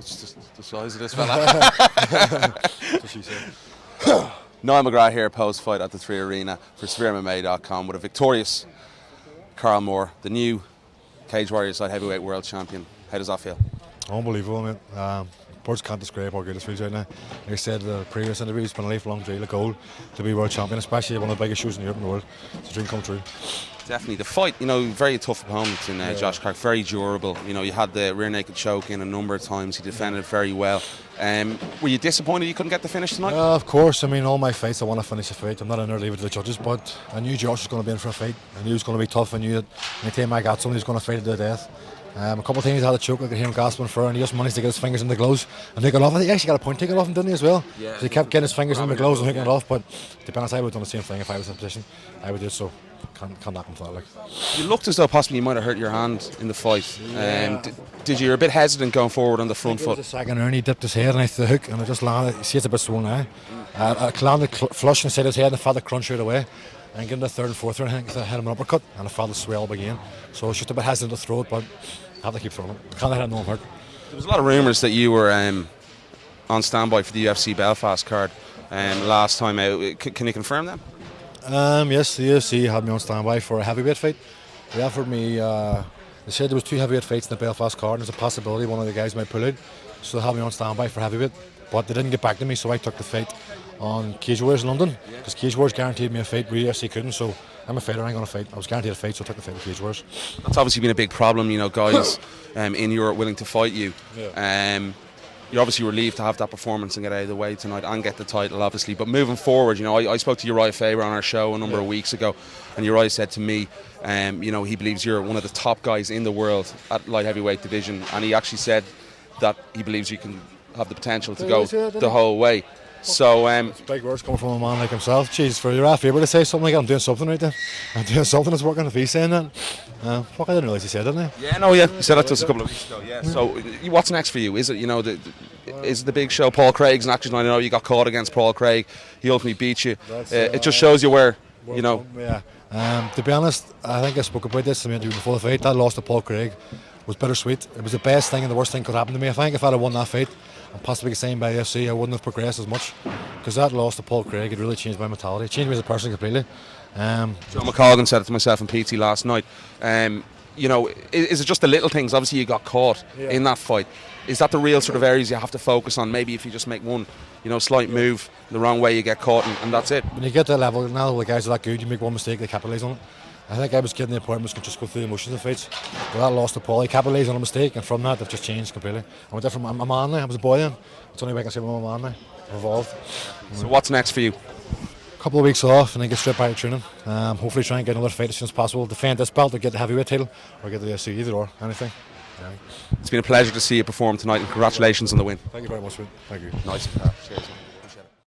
It's just the size of this fella. That's what she said. Niall McGrath here, post-fight at the 3 Arena for SevereMMA.com with a victorious Karl Moore, the new Cage Warriors light heavyweight world champion. How does that feel? Unbelievable, mate. Words can't describe how good it feels right now. Like I said in the previous interview, it's been a lifelong dream, a goal to be world champion, especially one of the biggest shows in Europe and the world. It's a dream come true. Definitely. The fight, very tough opponent in Josh Clark, very durable. You had the rear naked choke in a number of times. He defended very well. Were you disappointed you couldn't get the finish tonight? Of course. All my fights, I want to finish the fight. I'm not in there to leave it to the judges, but I knew Josh was going to be in for a fight. I knew he was going to be tough. I knew that anytime I got someone, he was going to fight to the death. A couple of times he had a choke, I could hear him gasping for it, and he just managed to get his fingers in the gloves and take it off. I think he actually got a point taken off him, didn't he, as well? Yeah. So he kept getting his fingers in the gloves and taking it off, but to be honest, I would have done the same thing if I was in a position. I would do it, so can't knock him for that. You looked as though possibly you might have hurt your hand in the fight. Did you? You're a bit hesitant going forward on the front foot. The second round, he dipped his head and I threw the hook, and I just landed. You see, it's a bit swollen now. I landed flush inside his head and I felt the crunch right away. And getting the third and fourth round, I think I hit him an uppercut and I felt the swell up again. So it's just a bit hesitant to throw it, but I have to keep throwing it. Can't let it know I'm hurt. There was a lot of rumours that you were on standby for the UFC Belfast card last time out. Can you confirm that? Yes, the UFC had me on standby for a heavyweight fight. They offered me, they said there was 2 heavyweight fights in the Belfast card, and there's a possibility one of the guys might pull out. So they had me on standby for heavyweight, but they didn't get back to me, so I took the fight on Cage Warriors in London, because Cage Warriors guaranteed me a fight where UFC couldn't, so I'm a fighter, I ain't going to fight. I was guaranteed a fight, so I took the fight with Cage Warriors. That's obviously been a big problem, guys in Europe willing to fight you. Yeah. You're obviously relieved to have that performance and get out of the way tonight and get the title, obviously. But moving forward, I spoke to Uriah Faber on our show a number of weeks ago, and Uriah said to me, he believes you're one of the top guys in the world at light heavyweight division, and he actually said that he believes you can have the potential to go the whole way. So, it's big words coming from a man like himself. Jeez, for Uriah Faber to say something like that, I'm doing something right there. I'm doing something that's working if he's saying that. Fuck, I didn't realise he said it, didn't he? Yeah, he said that to us a couple of weeks ago, yeah. So, what's next for you? Is it, is the big show Paul Craig's next? I know you got caught against Paul Craig. He ultimately beat you. It just shows you where, Yeah. To be honest, I think I spoke about this in the interview before the fight. That loss to Paul Craig was bittersweet. It was the best thing and the worst thing could happen to me. I think if I'd have won that fight and possibly get signed by UFC, I wouldn't have progressed as much, because that loss to Paul Craig, it really changed my mentality. It changed me as a person completely. John McColgan said it to myself and PT last night. Is it just the little things? Obviously you got caught in that fight. Is that the real sort of areas you have to focus on? Maybe if you just make one slight move the wrong way, you get caught, and that's it. When you get to that level, now the guys are that good, you make one mistake, they capitalise on it. I think I was getting the point where I was just go through the emotions of the fights. But that loss to Paul, I capitalised on a mistake, and from that they've just changed completely. I'm a different, I'm a man now. I was a boy then. It's the only way I can say I'm a man now. I've evolved. So what's next for you? A couple of weeks off and then get straight back to training. Hopefully try and get another fight as soon as possible. Defend this belt or get the heavyweight title, or get the UFC, either or, anything. Yeah. It's been a pleasure to see you perform tonight, and congratulations on the win. Thank you very much, man. Thank you. Nice. Cheers.